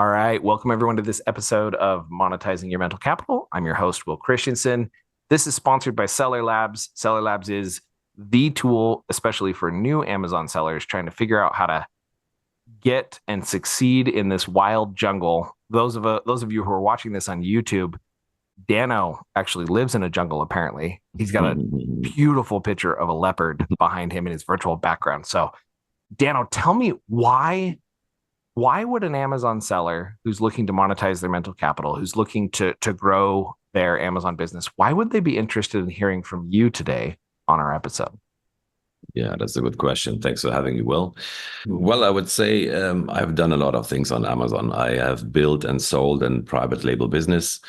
All right. Welcome, everyone, to this episode of Monetizing Your Mental Capital. I'm your host, Will Christensen. This is sponsored by Seller Labs. Seller Labs is the tool, especially for new Amazon sellers trying to figure out how to get and succeed in this wild jungle. Those of you who are watching this on YouTube, Dano actually lives in a jungle, apparently. He's got a beautiful picture of a leopard behind him in his virtual background. So, Dano, tell me why would an Amazon seller who's looking to monetize their mental capital, who's looking to grow their Amazon business, why would they be interested in hearing from you today on our episode? Yeah, that's a good question. Thanks for having me, Will. Well, I would say I've done a lot of things on Amazon. I have built and sold a private label business.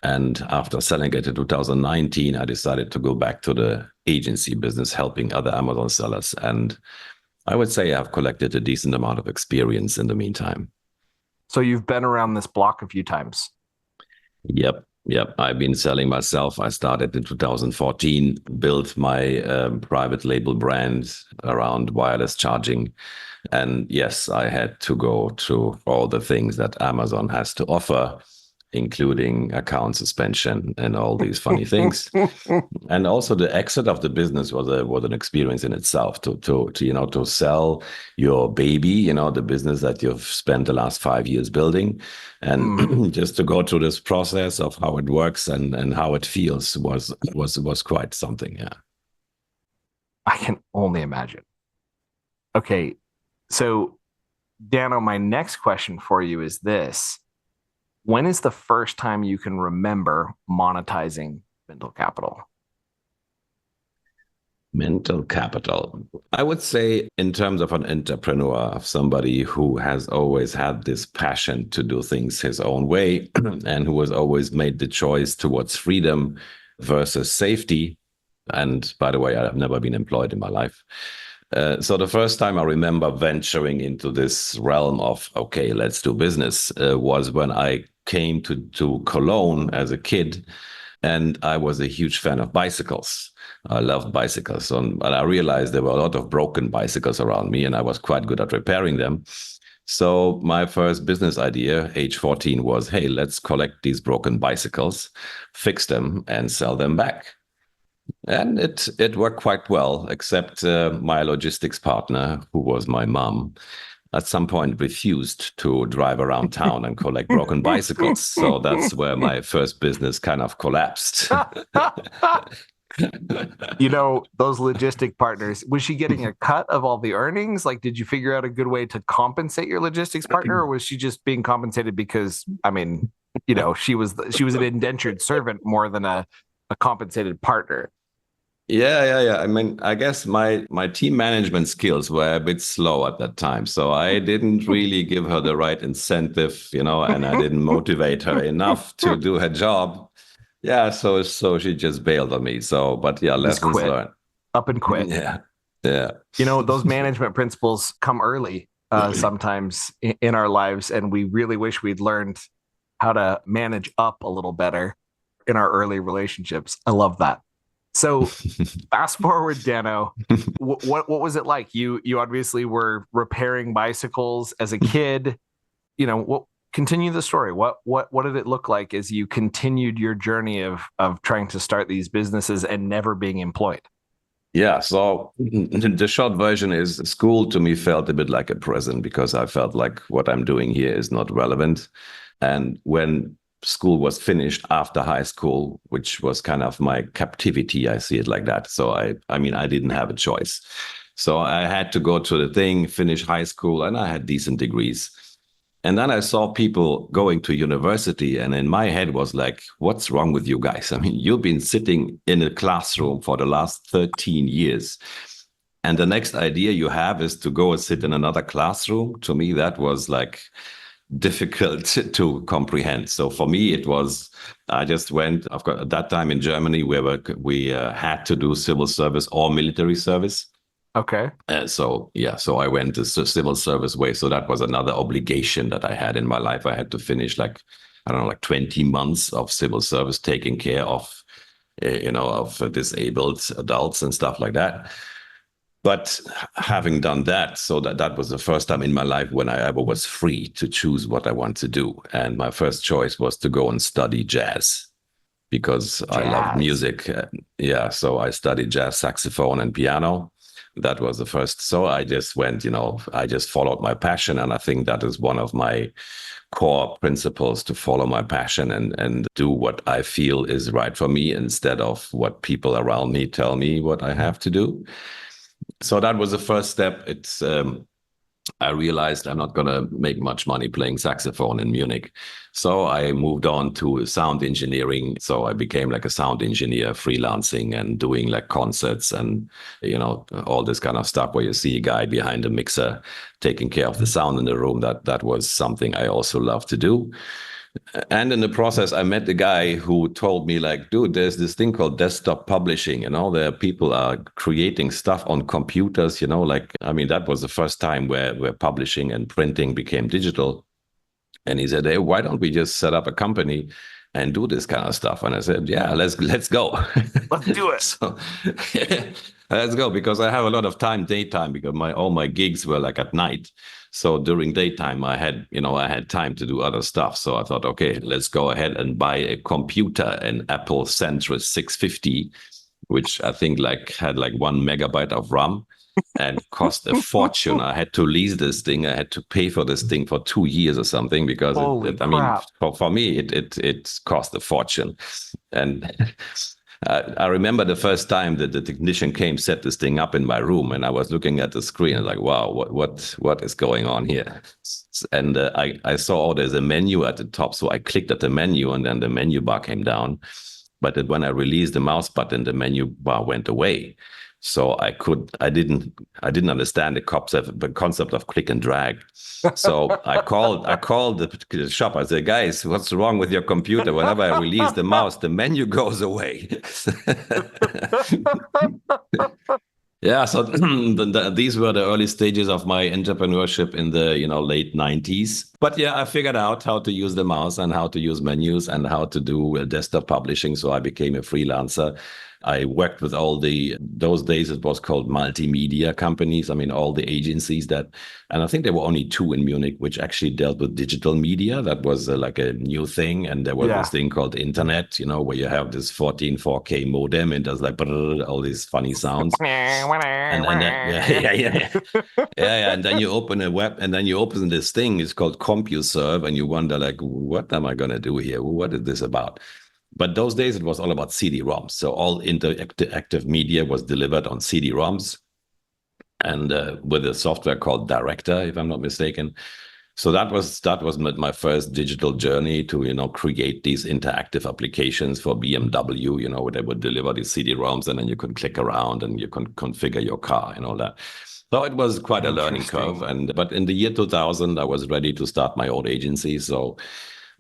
And after selling it in 2019, I decided to go back to the agency business, helping other Amazon sellers. And I would say I've collected a decent amount of experience in the meantime. So you've been around this block a few times. Yep. I've been selling myself. I started in 2014, built my private label brand around wireless charging. And yes, I had to go through all the things that Amazon has to offer, including account suspension and all these funny things. And also the exit of the business was an experience in itself to sell your baby, the business that you've spent the last 5 years building, and just to go through this process of how it works and how it feels was quite something. Yeah. I can only imagine. Okay. So, Dano, my next question for you is this. When is the first time you can remember monetizing mental capital? Mental capital. I would say in terms of an entrepreneur, of somebody who has always had this passion to do things his own way and who has always made the choice towards freedom versus safety. And by the way, I've never been employed in my life. So the first time I remember venturing into this realm of, okay, let's do business, was when I came to Cologne as a kid, and I was a huge fan of bicycles. I loved bicycles, and I realized there were a lot of broken bicycles around me, and I was quite good at repairing them. So my first business idea, age 14, was, hey, let's collect these broken bicycles, fix them, and sell them back. And it worked quite well, except my logistics partner, who was my mom, at some point refused to drive around town and collect broken bicycles. So that's where my first business kind of collapsed. Those logistic partners, was she getting a cut of all the earnings? Like, did you figure out a good way to compensate your logistics partner, or was she just being compensated because, she was an indentured servant more than a compensated partner? Yeah. I mean, I guess my team management skills were a bit slow at that time. So I didn't really give her the right incentive, and I didn't motivate her enough to do her job. Yeah, so she just bailed on me. So, but yeah, lessons learned. Up and quit. Yeah. Those management principles come early sometimes in our lives, and we really wish we'd learned how to manage up a little better in our early relationships. I love that. So fast forward, Dano, what was it like? You obviously were repairing bicycles as a kid. Continue the story. What did it look like as you continued your journey of trying to start these businesses and never being employed? Yeah, so the short version is school to me felt a bit like a prison because I felt like what I'm doing here is not relevant. And when school was finished after high school, which was kind of my captivity, I see it like that. So I mean, I didn't have a choice. So I had to go to the thing, finish high school, and I had decent degrees. And then I saw people going to university, and in my head was like, what's wrong with you guys? I mean, you've been sitting in a classroom for the last 13 years. And the next idea you have is to go and sit in another classroom. To me, that was like difficult to comprehend. So for me, it was, I just went, of course, at that time in Germany, we had to do civil service or military service. Okay. So I went the civil service way. So that was another obligation that I had in my life. I had to finish like 20 months of civil service, taking care of, of disabled adults and stuff like that. But having done that, so that was the first time in my life when I ever was free to choose what I want to do. And my first choice was to go and study jazz because I loved Jazz. music. Yeah, so I studied jazz saxophone and piano. That was the first. So I just went, I just followed my passion. And I think that is one of my core principles, to follow my passion and do what I feel is right for me instead of what people around me tell me what I have to do. So that was the first step. I realized I'm not going to make much money playing saxophone in Munich. So I moved on to sound engineering. So I became like a sound engineer, freelancing and doing like concerts and, all this kind of stuff where you see a guy behind a mixer taking care of the sound in the room. That was something I also love to do. And in the process, I met the guy who told me, like, dude, there's this thing called desktop publishing. There are people are creating stuff on computers. That was the first time where publishing and printing became digital. And he said, hey, why don't we just set up a company and do this kind of stuff? And I said, yeah, let's go. Let's do it. So let's go, because I have a lot of daytime, because all my gigs were like at night. So during daytime, I had time to do other stuff. So I thought, okay, let's go ahead and buy a computer, an Apple Centris 650, which I think had 1 megabyte of RAM and cost a fortune. I had to lease this thing. I had to pay for this thing for 2 years or something, because Holy crap. for me, it cost a fortune. And I remember the first time that the technician came, set this thing up in my room, and I was looking at the screen and like, wow, what is going on here? And I saw, oh, there's a menu at the top. So I clicked at the menu, and then the menu bar came down. But when I released the mouse button, the menu bar went away. So I didn't understand the concept of click and drag. So I called the shop. I said, guys, what's wrong with your computer? Whenever I release the mouse, the menu goes away. Yeah, so these were the early stages of my entrepreneurship in the late 90s. But yeah, I figured out how to use the mouse and how to use menus and how to do desktop publishing. So I became a freelancer. I worked with those days it was called multimedia companies. All the agencies and I think there were only 2 in Munich, which actually dealt with digital media. That was like a new thing. And there was this thing called internet, where you have this 4K modem and does like all these funny sounds. And then, yeah. And then you open a web, and then you open this thing. It's called CompuServe, and you wonder, like, what am I going to do here? What is this about? But those days, it was all about CD-ROMs. So all interactive media was delivered on CD-ROMs, and with a software called Director, if I'm not mistaken. So that was my first digital journey to create these interactive applications for BMW. Where they would deliver these CD-ROMs, and then you could click around and you can configure your car and all that. So it was quite a learning curve. But in the year 2000, I was ready to start my own agency. So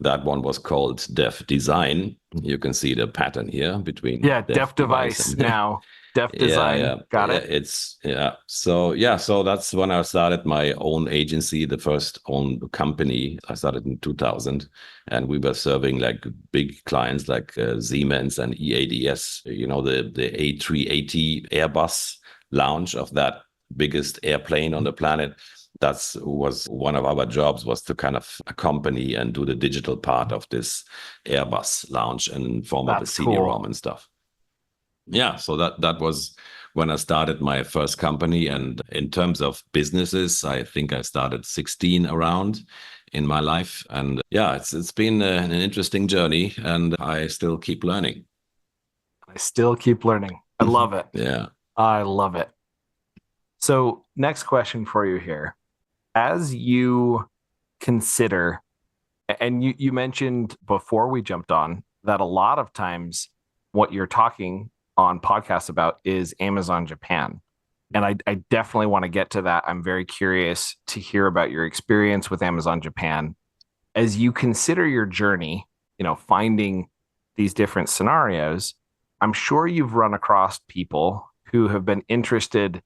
that one was called Def Design. You can see the pattern here between Def Device now. Def Design. Yeah. Got it. So that's when I started my own agency, the first own company. I started in 2000, and we were serving like big clients like Siemens and EADS. The A380 Airbus launch of that biggest airplane on the planet. That was one of our jobs, was to kind of accompany and do the digital part of this Airbus launch in form of a CD-ROM and stuff. Yeah, so that was when I started my first company. And in terms of businesses, I think I started 16 around in my life. And yeah, it's been an interesting journey, and I still keep learning. I love it. Yeah. I love it. So next question for you here. As you consider, and you mentioned before we jumped on that a lot of times what you're talking on podcasts about is Amazon Japan. And I definitely want to get to that. I'm very curious to hear about your experience with Amazon Japan. As you consider your journey, finding these different scenarios, I'm sure you've run across people who have been interested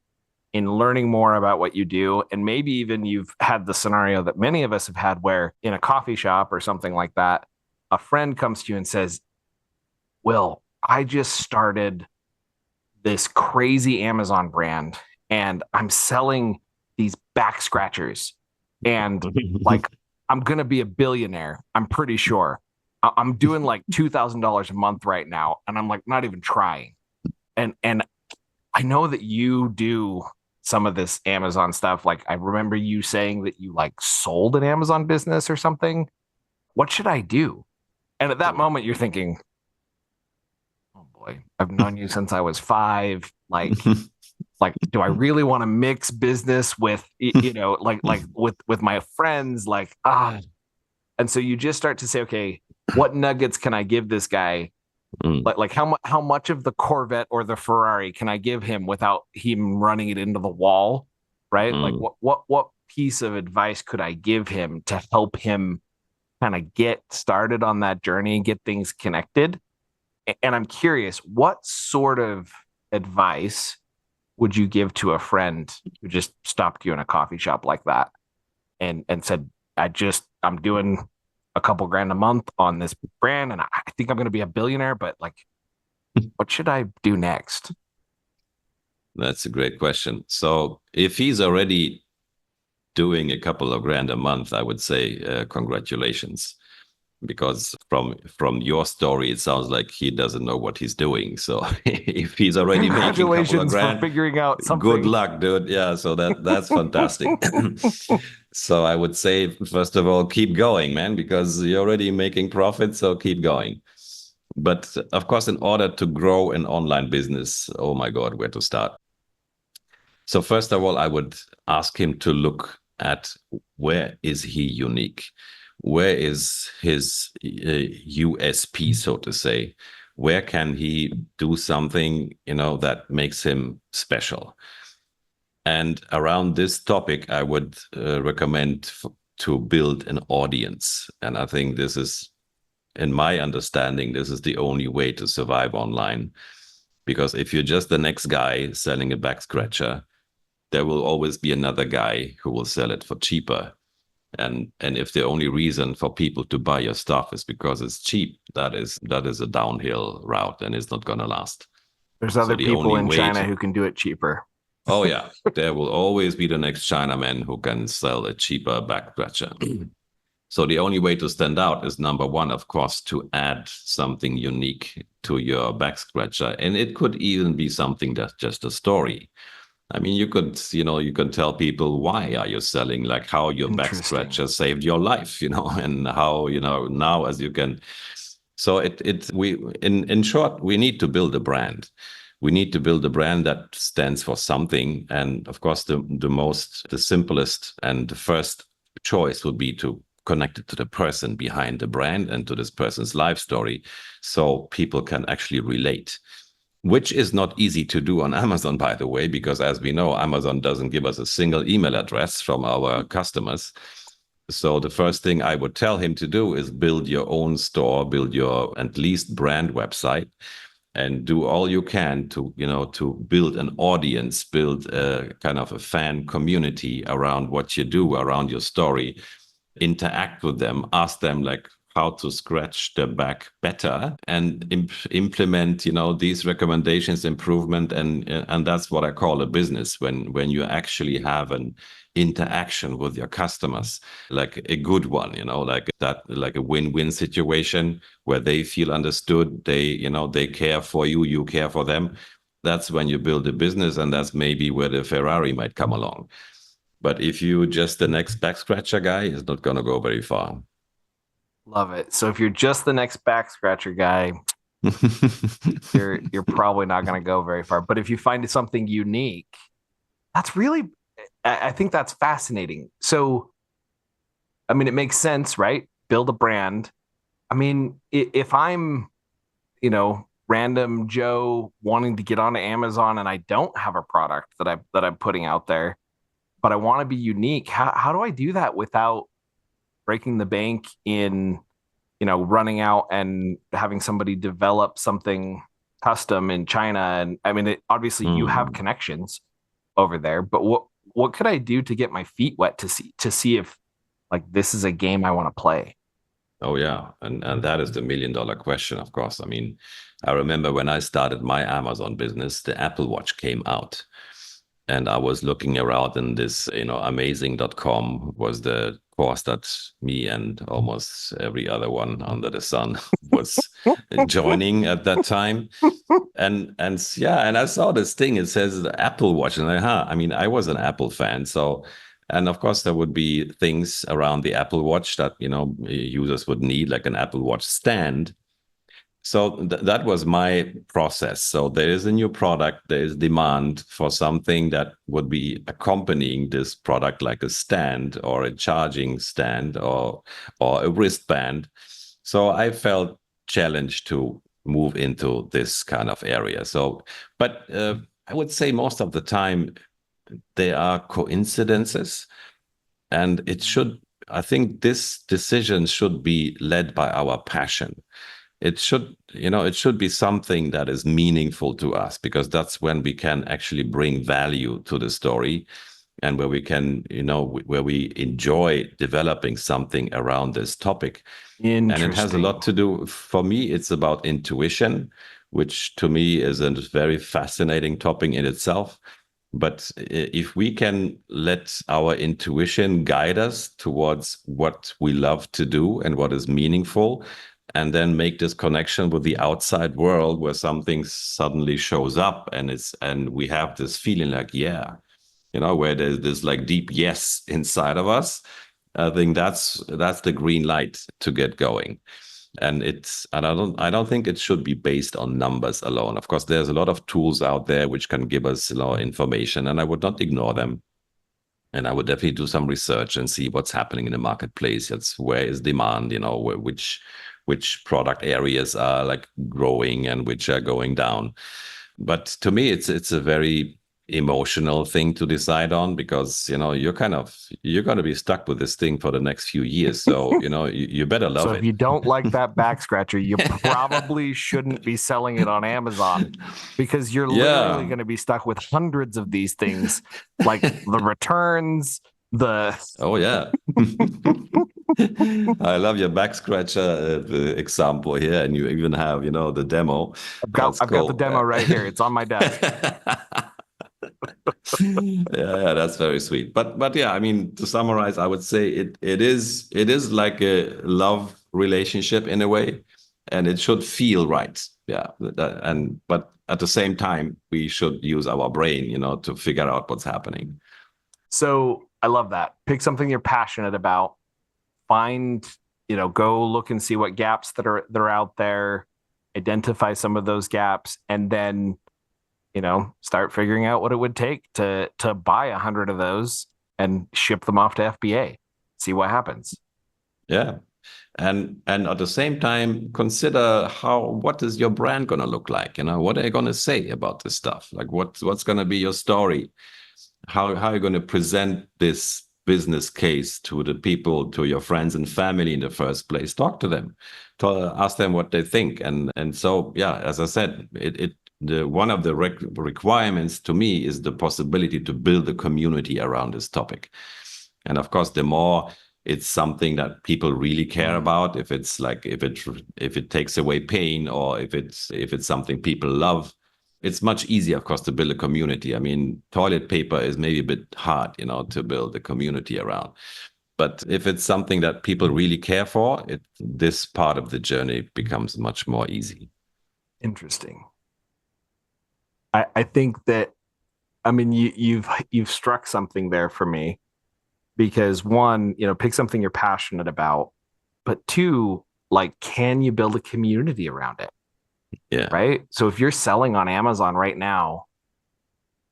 in learning more about what you do. And maybe even you've had the scenario that many of us have had, where in a coffee shop or something like that, a friend comes to you and says, Will, I just started this crazy Amazon brand and I'm selling these back scratchers, and like I'm gonna be a billionaire. I'm pretty sure. I'm doing like $2,000 a month right now, and I'm like not even trying. And I know that you do some of this Amazon stuff. Like I remember you saying that you like sold an Amazon business or something. What should I do? And at that moment, you're thinking, oh boy, I've known you since I was five. Like, do I really want to mix business with, like with my friends? And so you just start to say, okay, what nuggets can I give this guy? Mm, Like how much of the Corvette or the Ferrari can I give him without him running it into the wall? Right? Like mm. what piece of advice could I give him to help him kind of get started on that journey and get things connected? And I'm curious, what sort of advice would you give to a friend who just stopped you in a coffee shop like that and said, I'm doing a couple grand a month on this brand and I think I'm going to be a billionaire, but like, what should I do next? That's a great question. So if he's already doing a couple of grand a month, I would say congratulations, because from your story, it sounds like he doesn't know what he's doing. So if he's already making a couple of Congratulations for grand, figuring out good something. luck, dude. Yeah, so that's fantastic. So I would say, first of all, keep going, man, because you're already making profit, so keep going. But of course, in order to grow an online business, oh my God, where to start? So first of all, I would ask him to look at where is he unique? Where is his USP, so to say? Where can he do something, that makes him special? And around this topic, I would recommend to build an audience. And I think this is, in my understanding, this is the only way to survive online. Because if you're just the next guy selling a back scratcher, there will always be another guy who will sell it for cheaper. And if the only reason for people to buy your stuff is because it's cheap, that is a downhill route and it's not gonna last. There's So other the people only in way China to who can do it cheaper. oh yeah, there will always be the next Chinaman who can sell a cheaper back scratcher. So the only way to stand out is number one, of course, to add something unique to your back scratcher. And it could even be something that's just a story. I mean, you could tell people why are you selling, like how your back Interesting. scratcher saved your life, and how, now as you can. So in short, we need to build a brand. We need to build a brand that stands for something. And of course, the simplest and the first choice would be to connect it to the person behind the brand and to this person's life story, so people can actually relate, which is not easy to do on Amazon, by the way, because as we know, Amazon doesn't give us a single email address from our customers. So the first thing I would tell him to do is build your own store, build your at least brand website, and do all you can to build an audience, build a kind of a fan community around what you do, around your story, interact with them, ask them like how to scratch their back better, and implement these recommendations, improvement, and that's what I call a business, when you actually have an interaction with your customers, like a good one, like that, like a win-win situation where they feel understood, they care for you, you care for them. That's when you build a business, and that's maybe where the Ferrari might come along. But if you just the next back scratcher guy, it's not going to go very far. Love it. So if you're just the next back scratcher guy, you're probably not going to go very far. But if you find something unique, that's really, I think that's fascinating. So, I mean, it makes sense, right? Build a brand. I mean, if I'm, random Joe wanting to get onto Amazon and I don't have a product that I'm putting out there, but I want to be unique, how do I do that without breaking the bank in, running out and having somebody develop something custom in China? And I mean, obviously you have Hmm. connections over there, but what could I do to get my feet wet to see if like this is a game I want to play? Oh yeah, and that is the $1 million question, of course. I mean, I remember when I started my Amazon business, the Apple Watch came out, And I was looking around in this, amazing.com was the course that me and almost every other one under the sun was joining at that time. And yeah, and I saw this thing, it says the Apple Watch, and I mean, I was an Apple fan. So, and of course there would be things around the Apple Watch that, users would need, like an Apple Watch stand. So that was my process. So there is a new product, there is demand for something that would be accompanying this product, like a stand or a charging stand or a wristband. So I felt challenged to move into this kind of area. So, but I would say most of the time there are coincidences, and I think this decision should be led by our passion. It should be something that is meaningful to us, because that's when we can actually bring value to the story, and where we can, where we enjoy developing something around this topic. And it has a lot to do, for me, it's about intuition, which to me is a very fascinating topic in itself. But if we can let our intuition guide us towards what we love to do and what is meaningful, and then make this connection with the outside world where something suddenly shows up, and we have this feeling like, yeah, where there's this like deep yes inside of us. I think that's the green light to get going. And I don't think it should be based on numbers alone. Of course, there's a lot of tools out there which can give us a lot of information, and I would not ignore them. And I would definitely do some research and see what's happening in the marketplace. That's where is demand, which product areas are like growing and which are going down. But to me, it's a very emotional thing to decide on, because you're going to be stuck with this thing for the next few years. So you better love it. So if you don't like that back scratcher, you probably shouldn't be selling it on Amazon, because you're literally going to be stuck with hundreds of these things, like the returns, oh yeah. I love your back scratcher example here, and you even have the demo. I've got the demo right here. It's on my desk. Yeah, that's very sweet. But yeah, I mean, to summarize, I would say it is like a love relationship in a way, and it should feel right. Yeah, but at the same time, we should use our brain, to figure out what's happening. So I love that. Pick something you're passionate about. Find, go look and see what gaps that are out there. Identify some of those gaps, and then start figuring out what it would take to buy 100 of those and ship them off to FBA. See what happens. Yeah. And at the same time, consider what is your brand going to look like? What are you going to say about this stuff? Like what's going to be your story? How are you going to present this business case to the people, to your friends and family in the first place? Talk to them, ask them what they think. And so, yeah, as I said, one of the requirements to me is the possibility to build a community around this topic. And of course, the more it's something that people really care about, if it's like if it takes away pain, or if it's something people love, it's much easier, of course, to build a community. I mean, toilet paper is maybe a bit hard, to build a community around. But if it's something that people really care for, this part of the journey becomes much more easy. Interesting. I think that, I mean, you've struck something there for me, because one, pick something you're passionate about, but two, like, can you build a community around it? Yeah. Right. So if you're selling on Amazon right now,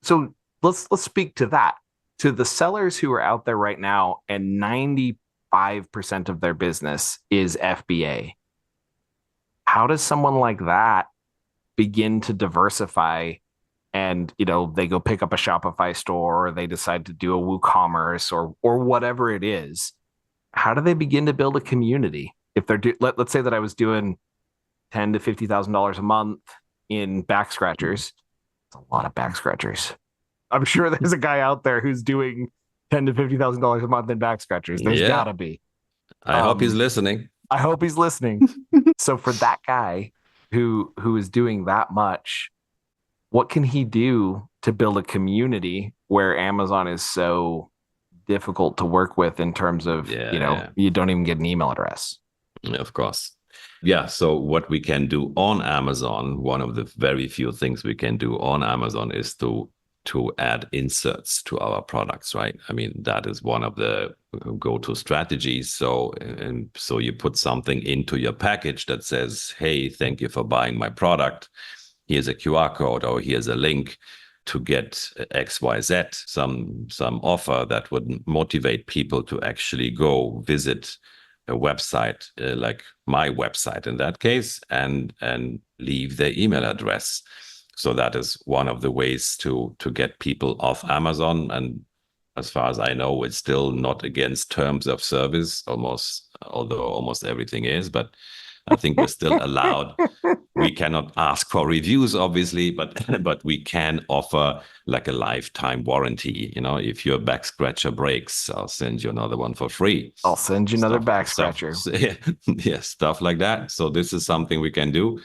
so let's speak to that, to the sellers who are out there right now, and 95% of their business is FBA. How does someone like that begin to diversify? And they go pick up a Shopify store, or they decide to do a WooCommerce or whatever it is. How do they begin to build a community? If they're let's say that I was doing $10,000 to $50,000 a month in back scratchers. It's a lot of back scratchers. I'm sure there's a guy out there who's doing $10,000 to $50,000 a month in back scratchers. There's gotta be. I hope he's listening. I hope he's listening. So for that guy who is doing that much, what can he do to build a community where Amazon is so difficult to work with in terms of, Yeah, you don't even get an email address? yeah, of course. Yeah, so what we can do on Amazon, one of the very few things we can do on Amazon is to add inserts to our products, right? I mean, that is one of the go-to strategies. So you put something into your package that says, "Hey, thank you for buying my product. Here's a QR code or here's a link to get XYZ, some offer that would motivate people to actually go visit a website like my website in that case and leave their email address." So that is one of the ways to get people off Amazon. And as far as I know, it's still not against terms of service, although almost everything is. But I think we're still allowed. We cannot ask for reviews, obviously, but we can offer like a lifetime warranty. If your back scratcher breaks, I'll send you another one for free. I'll send you another back Stuff, scratcher. yeah, stuff like that. So this is something we can do.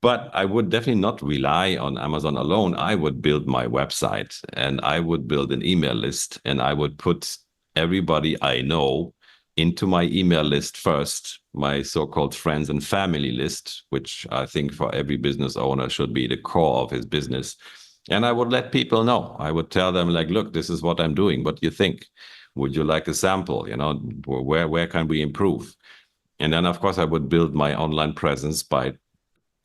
But I would definitely not rely on Amazon alone. I would build my website and I would build an email list and I would put everybody I know into my email list first, my so-called friends and family list, which I think for every business owner should be the core of his business. And I would let people know. I would tell them like, look, this is what I'm doing. What do you think? Would you like a sample? Where can we improve? And then, of course, I would build my online presence by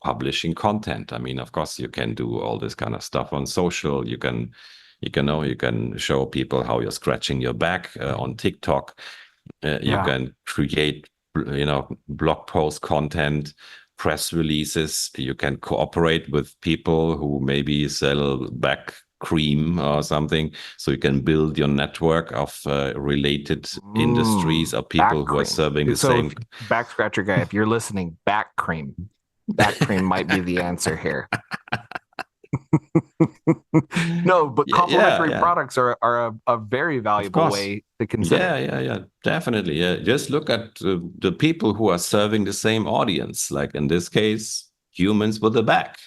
publishing content. I mean, of course, you can do all this kind of stuff on social. You can show people how you're scratching your back on TikTok. You Yeah. can create, blog post content, press releases. You can cooperate with people who maybe sell back cream or something. So you can build your network of related industries or people Back who are cream. serving the So, same. back scratcher guy, if you're listening, back cream. Back cream might be the answer here. No, but Yeah, yeah, complementary yeah. products are a very Of valuable course. way to Yeah, consider. yeah, definitely. Yeah, just look at the people who are serving the same audience. Like in this case, humans with a back.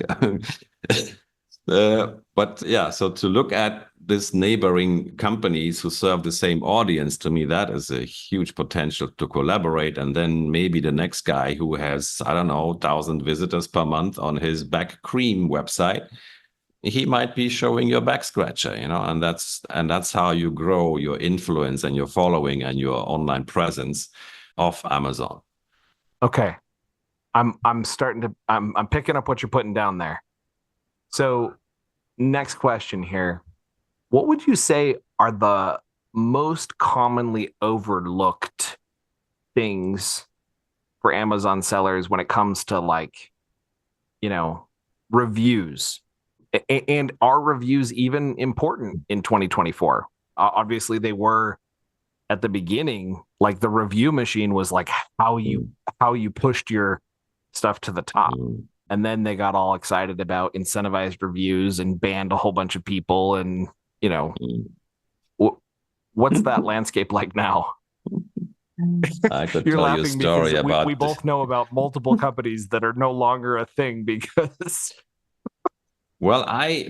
But yeah, so to look at this neighboring companies who serve the same audience, to me, that is a huge potential to collaborate. And then maybe the next guy who has, I don't know, 1,000 visitors per month on his back cream website, he might be showing your back scratcher, and that's how you grow your influence and your following and your online presence off Amazon. Okay. I'm picking up what you're putting down there. So, next question here. What would you say are the most commonly overlooked things for Amazon sellers when it comes to you know, reviews? And are reviews even important in 2024? Obviously they were at the beginning. Like the review machine was like how you Mm, how you pushed your stuff to the top. mm, And then they got all excited about incentivized reviews and banned a whole bunch of people. And you know, wh- what's that mm. landscape like now? I could You're tell you a laughing because story we about. both know about multiple companies that are no longer a thing because Well,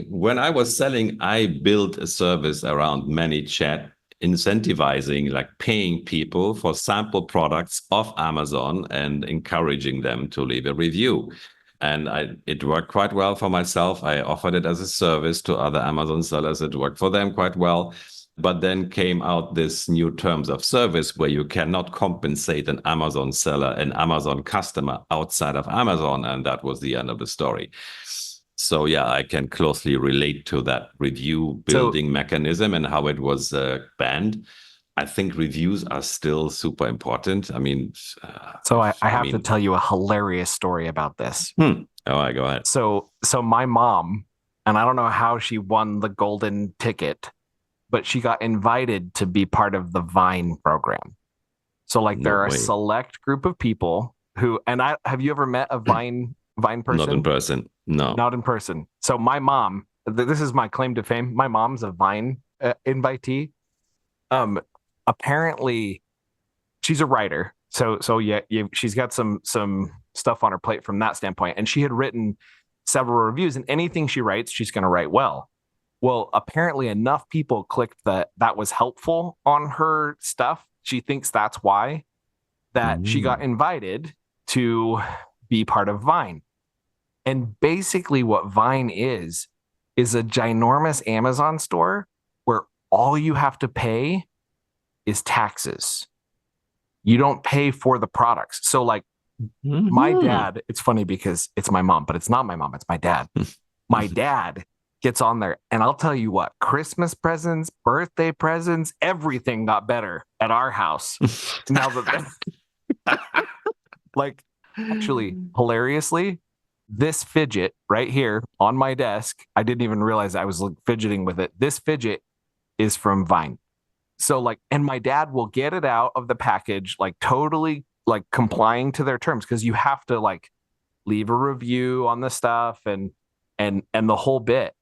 when I was selling, I built a service around ManyChat, incentivizing, like paying people for sample products off Amazon and encouraging them to leave a review. And it worked quite well for myself. I offered it as a service to other Amazon sellers. It worked for them quite well. But then came out this new terms of service where you cannot compensate an Amazon seller, an Amazon customer outside of Amazon. And that was the end of the story. So yeah, I can closely relate to that review so building mechanism and how it was banned. I think reviews are still super important. I mean, I I have to mean, tell you a hilarious story about this. all right, go ahead. So my mom, and I don't know how she won the golden ticket, but she got invited to be part of the Vine program. So like No there are a way, select group of people who, and I have you ever met a Vine not in person? person. No. Not in person. So my mom, this is my claim to fame. My mom's a Vine invitee. Um, Apparently she's a writer. So yeah, she's got some stuff on her plate from that standpoint. And she had written several reviews, and anything she writes, she's going to write well. Well, apparently enough people clicked that was helpful on her stuff. She thinks that's why that she got invited to be part of Vine. And basically what Vine is a ginormous Amazon store where all you have to pay is taxes. You don't pay for the products. So like my dad, it's funny because it's my mom, but it's not my mom, it's my dad. My dad gets on there, and I'll tell you what, Christmas presents, birthday presents, everything got better at our house. Now that like actually hilariously, this fidget right here on my desk, I didn't even realize I was like fidgeting with it. This fidget is from Vine. So like, and my dad will get it out of the package, like totally like complying to their terms, because you have to like leave a review on the stuff and the whole bit.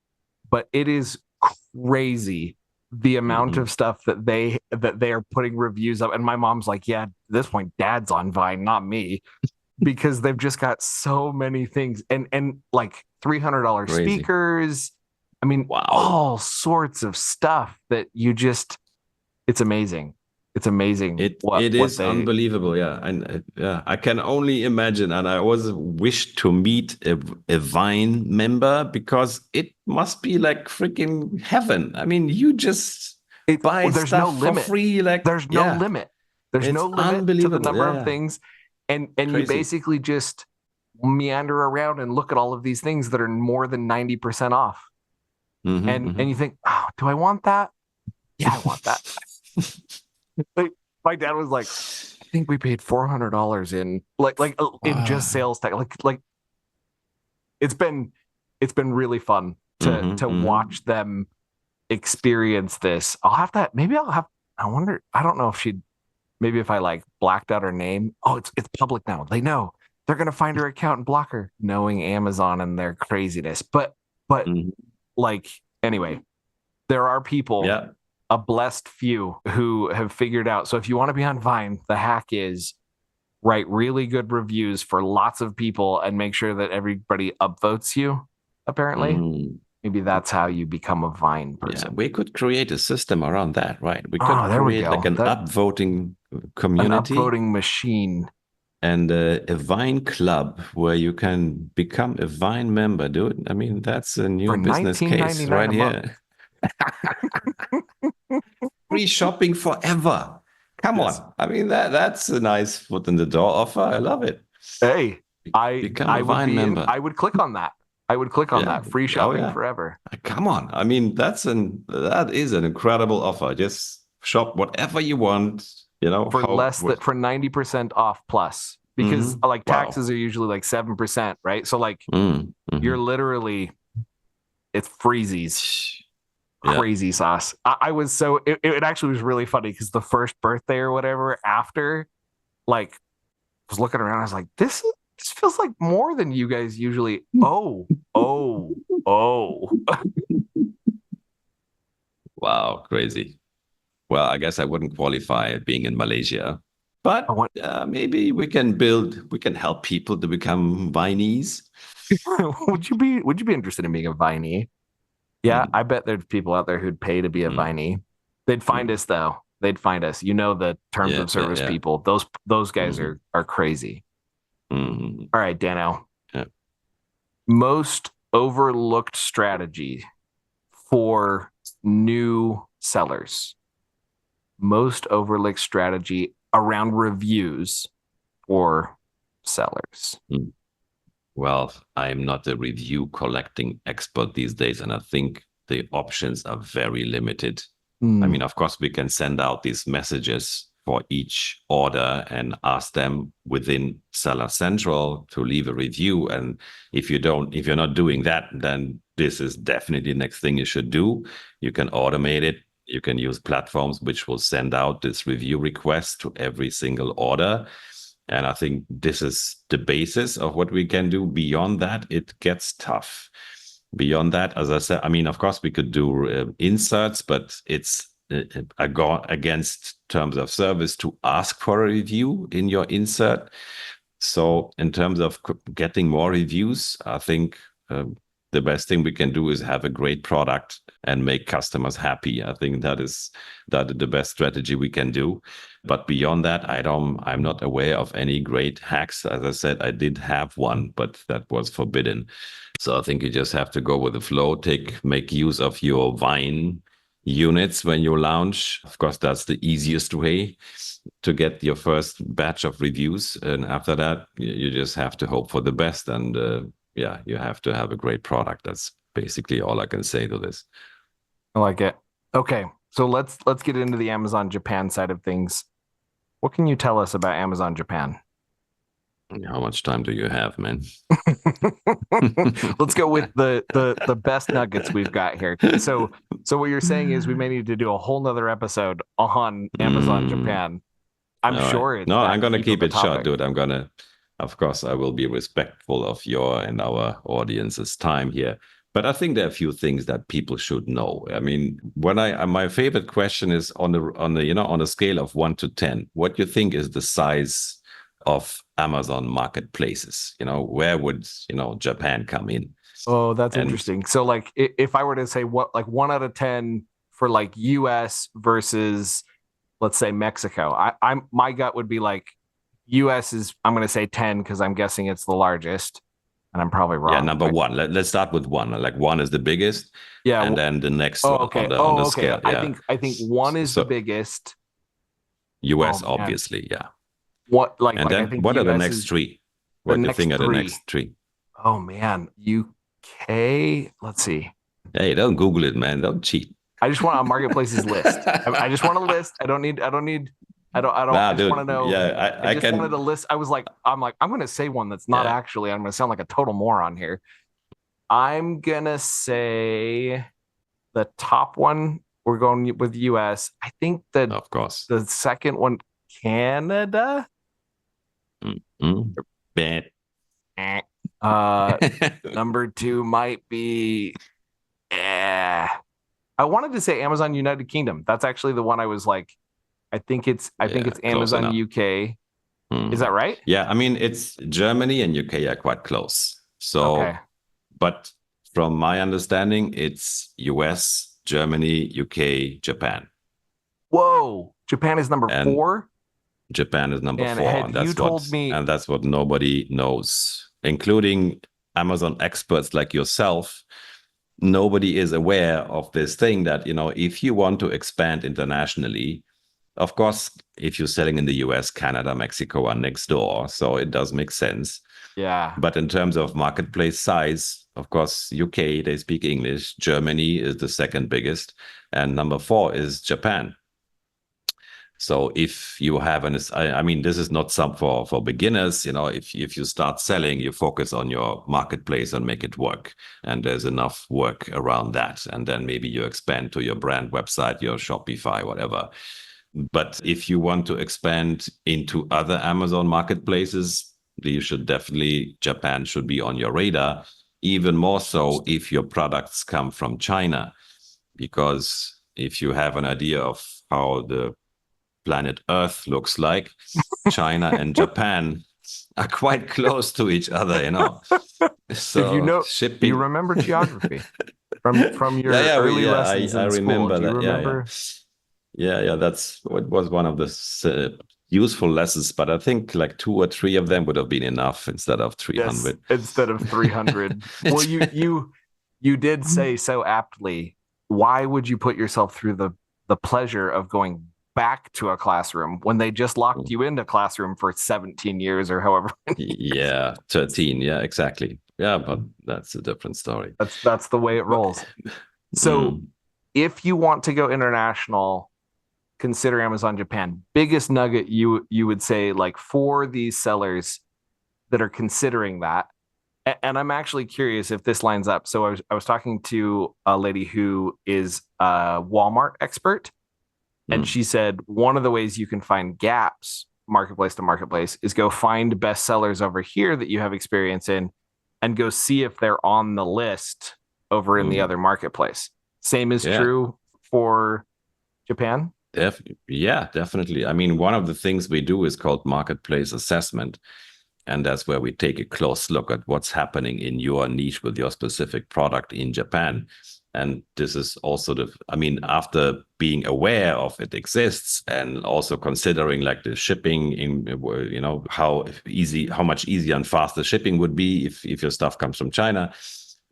But it is crazy the amount of stuff that they are putting reviews up. And my mom's like, yeah, at this point, dad's on Vine, not me, because they've just got so many things and like $300 speakers. I mean, all sorts of stuff that you just, it's amazing. It's amazing. It is unbelievable. Yeah. And I can only imagine. And I always wish to meet a Vine member, because it must be like freaking heaven. I mean, you just buy stuff for free. Like there's no limit. There's no limit to the number of things. And you basically just meander around and look at all of these things that are more than 90% off. And you think, oh, do I want that? Yeah, I want that. Like, my dad was like, I think we paid $400 in in just sales tax. Like it's been really fun to watch them experience this. I wonder, I don't know if maybe if I like blacked out her name. Oh, it's public now. They know. They're gonna find her account and block her, knowing Amazon and their craziness. But like, anyway, there are people, a blessed few, who have figured out. So if you want to be on Vine, the hack is write really good reviews for lots of people and make sure that everybody upvotes you, apparently. Maybe that's how you become a Vine person. Yeah, we could create a system around that, right? We could create like an upvoting community. An upvoting machine. And a Vine club where you can become a Vine member, dude. I mean, that's a new business case right here. Free shopping forever. Come on. I mean, that's a nice foot in the door offer. I love it. Hey, I would click on that. I would click on that. Free shopping forever. Come on. I mean, that is an incredible offer. Just shop whatever you want, for for 90% off plus, because like taxes are usually like 7%, right? So like you're literally, it's freezies. Crazy sauce. I was so it actually was really funny, because the first birthday or whatever after, like, I was looking around, I was like, this feels like more than you guys usually. Oh. Wow, crazy. Well, I guess I wouldn't qualify being in Malaysia, but maybe we can help people to become Vineys. Would you be interested in being a Viney? Yeah, I bet there's people out there who'd pay to be a Viney. They'd find us though. They'd find us. The terms of service people. Those guys are crazy. All right, Dano. Yeah. Most overlooked strategy for new sellers. Most overlooked strategy around reviews for sellers. Well, I'm not a review collecting expert these days, and I think the options are very limited. I mean, of course, we can send out these messages for each order and ask them within Seller Central to leave a review. And if you're not doing that, then this is definitely the next thing you should do. You can automate it. You can use platforms which will send out this review request to every single order. And I think this is the basis of what we can do. Beyond that, it gets tough. Beyond that, as I said, I mean, of course, we could do inserts, but it's against terms of service to ask for a review in your insert. So in terms of getting more reviews, I think the best thing we can do is have a great product and make customers happy. I think that is the best strategy we can do. But beyond that, I'm not aware of any great hacks. As I said, I did have one, but that was forbidden. So I think you just have to go with the flow, make use of your Vine units when you launch. Of course, that's the easiest way to get your first batch of reviews. And after that, you just have to hope for the best. And you have to have a great product. That's basically all I can say to this. I like it. Okay, so let's get into the Amazon Japan side of things. What can you tell us about Amazon Japan? How much time do you have, man? Let's go with the best nuggets we've got here. So what you're saying is we may need to do a whole nother episode on Amazon Japan. I'm sure it's no, I'm gonna keep it topic. short, dude. Of course, I will be respectful of your and our audience's time here. But I think there are a few things that people should know. I mean, my favorite question is on a scale of 1 to 10, what do you think is the size of Amazon marketplaces? Where would Japan come in? Oh, that's interesting. So like if I were to say what like 1 out of 10 for like US versus let's say Mexico, my gut would be like US is I'm going to say 10 because I'm guessing it's the largest. And I'm probably wrong. Yeah, number one. Let's start with one. Like one is the biggest. Yeah. And then the next one on the scale. Yeah. I think one is the biggest. US, obviously, yeah. And then I think what US are the next three? What do you think are the next three? Oh man, UK. Let's see. Hey, don't Google it, man. Don't cheat. I just want a marketplace's list. I just want a list. I don't need. I just want to know. Yeah, I just wanted a list. I'm going to say one that's not actually. I'm going to sound like a total moron here. I'm going to say the top one. We're going with US. I think that of course the second one, Canada. Bad. Number 2 might be. I wanted to say Amazon United Kingdom. That's actually the one I was like. I think it's Amazon UK. Is that right? Yeah, I mean it's Germany and UK are quite close. So, but from my understanding, it's US, Germany, UK, Japan. Whoa, Japan is number 4. Japan is number 4, and that's what nobody knows, including Amazon experts like yourself. Nobody is aware of this thing that if you want to expand internationally. Of course, if you're selling in the US, Canada, Mexico are next door, so it does make sense. Yeah. But in terms of marketplace size, of course, UK, they speak English. Germany is the second biggest. And number 4 is Japan. So if you have I mean, this is not some for beginners. If you start selling, you focus on your marketplace and make it work. And there's enough work around that. And then maybe you expand to your brand website, your Shopify, whatever. But if you want to expand into other Amazon marketplaces, Japan should be on your radar, even more so if your products come from China. Because if you have an idea of how the planet Earth looks like, China and Japan are quite close to each other, So do you remember geography from your early lessons in I remember school? that. Remember? Yeah, that's what was one of the useful lessons, but I think like 2 or 3 of them would have been enough instead of 300. Yes, instead of 300. Well, you did say so aptly. Why would you put yourself through the pleasure of going back to a classroom when they just locked you into a classroom for 17 years or however many years? Yeah, 13. Yeah, exactly. Yeah, but that's a different story. That's the way it rolls. So if you want to go international, consider Amazon Japan. Biggest nugget you would say, like, for these sellers that are considering that. And I'm actually curious if this lines up. So I was talking to a lady who is a Walmart expert, and she said one of the ways you can find gaps marketplace to marketplace is go find best sellers over here that you have experience in and go see if they're on the list over in the other marketplace. Same is true for Japan. Yeah, definitely. I mean, one of the things we do is called marketplace assessment. And that's where we take a close look at what's happening in your niche with your specific product in Japan. And this is also after being aware of it exists and also considering like the shipping in, how much easier and faster shipping would be if your stuff comes from China,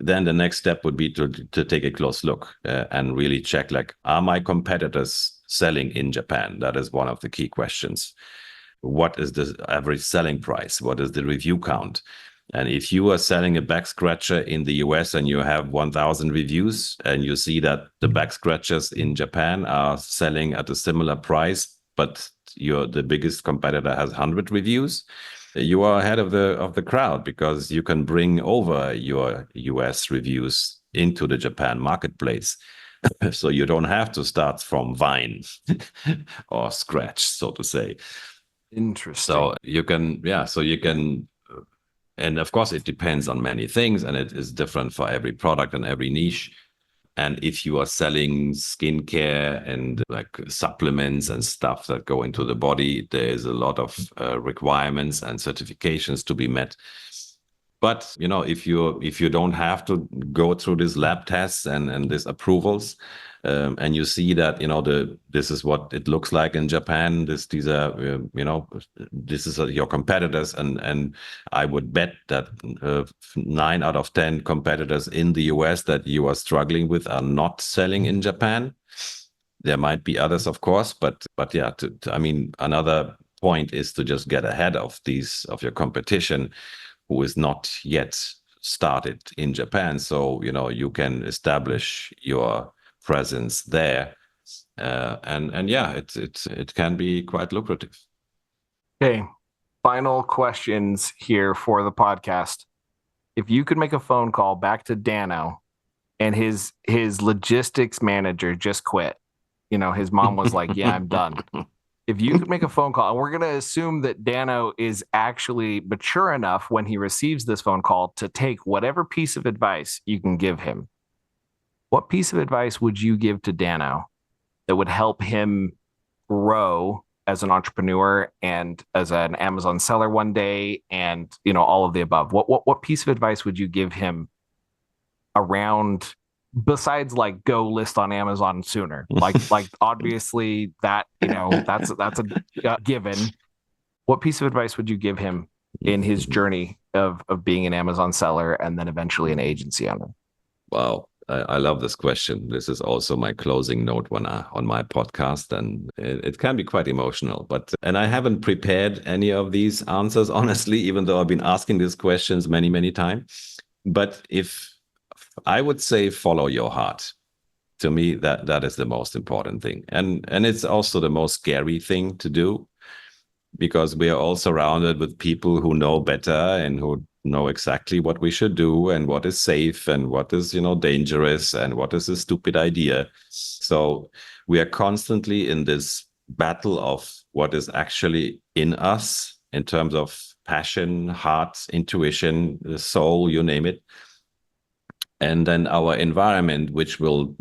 then the next step would be to take a close look and really check, like, are my competitors selling in Japan? That is one of the key questions. What is the average selling price? What is the review count? And if you are selling a back scratcher in the US and you have 1,000 reviews and you see that the back scratchers in Japan are selling at a similar price, but the biggest competitor has 100 reviews, you are ahead of the crowd because you can bring over your US reviews into the Japan marketplace. So you don't have to start from Vine or scratch, so to say. Interesting. So you can, and of course it depends on many things, and it is different for every product and every niche. And if you are selling skincare and like supplements and stuff that go into the body, there is a lot of requirements and certifications to be met. But if you don't have to go through these lab tests and these approvals, and you see that this is what it looks like in Japan, these are this is your competitors, and I would bet that 9 out of 10 competitors in the US that you are struggling with are not selling in Japan. There might be others, of course, but yeah, another point is to just get ahead of your competition who is not yet started in Japan. So, you can establish your presence there. And yeah, it can be quite lucrative. Okay. Final questions here for the podcast. If you could make a phone call back to Dano and his logistics manager just quit, his mom was like, yeah, I'm done. If you could make a phone call, and we're going to assume that Dano is actually mature enough when he receives this phone call to take whatever piece of advice you can give him, what piece of advice would you give to Dano that would help him grow as an entrepreneur and as an Amazon seller one day, and all of the above? What piece of advice would you give him around, besides like go list on Amazon sooner? Like obviously that that's a given. What piece of advice would you give him in his journey of being an Amazon seller and then eventually an agency owner? Wow. I love this question. This is also my closing note on my podcast, and it can be quite emotional. And I haven't prepared any of these answers, honestly, even though I've been asking these questions many, many times. But if I would say, follow your heart. To me, that is the most important thing, and it's also the most scary thing to do, because we are all surrounded with people who know better and who know exactly what we should do and what is safe and what is dangerous and what is a stupid idea. So we are constantly in this battle of what is actually in us in terms of passion, heart, intuition, the soul, you name it, and then our environment, which will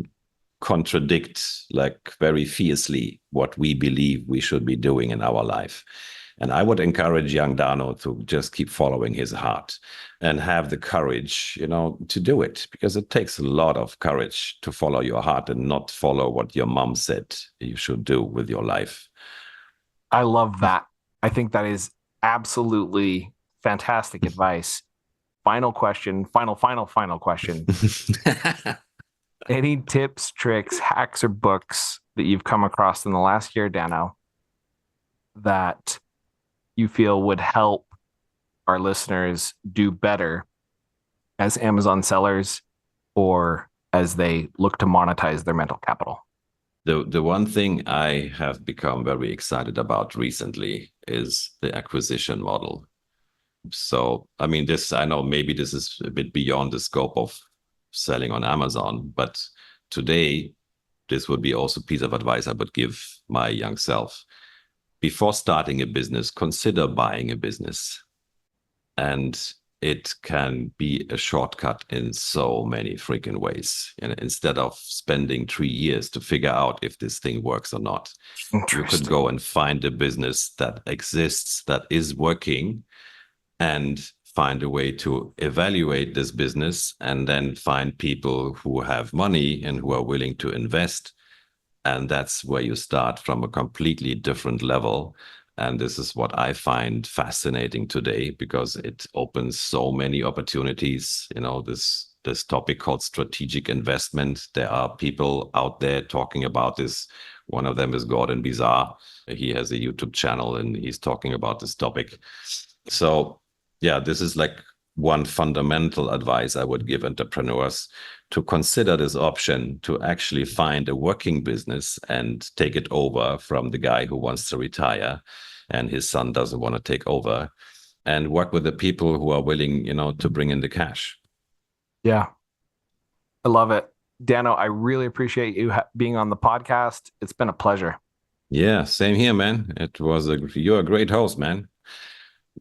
contradict like very fiercely what we believe we should be doing in our life. And I would encourage young Dano to just keep following his heart and have the courage, to do it, because it takes a lot of courage to follow your heart and not follow what your mom said you should do with your life. I love that. I think that is absolutely fantastic advice. Final question, final question. Any tips, tricks, hacks, or books that you've come across in the last year, Dano, that you feel would help our listeners do better as Amazon sellers or as they look to monetize their mental capital? The one thing I have become very excited about recently is the acquisition model. So, I know maybe this is a bit beyond the scope of selling on Amazon, but today, this would be also a piece of advice I would give my young self. Before starting a business, consider buying a business. And it can be a shortcut in so many freaking ways. And instead of spending 3 years to figure out if this thing works or not, you could go and find a business that exists, that is working, and find a way to evaluate this business and then find people who have money and who are willing to invest. And that's where you start from a completely different level. And this is what I find fascinating today because it opens so many opportunities. This topic called strategic investment. There are people out there talking about this. One of them is Gordon Bizarre. He has a YouTube channel and he's talking about this topic. So yeah, this is like one fundamental advice I would give entrepreneurs to consider this option to actually find a working business and take it over from the guy who wants to retire and his son doesn't want to take over, and work with the people who are willing, to bring in the cash. Yeah, I love it. Dano, I really appreciate you being on the podcast. It's been a pleasure. Yeah, same here, man. You're a great host, man.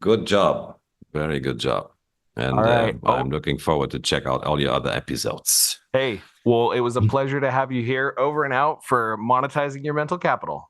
Good job. Very good job. All And right. I'm looking forward to check out all your other episodes. Hey, well, it was a pleasure to have you here. Over and out for monetizing your mental capital.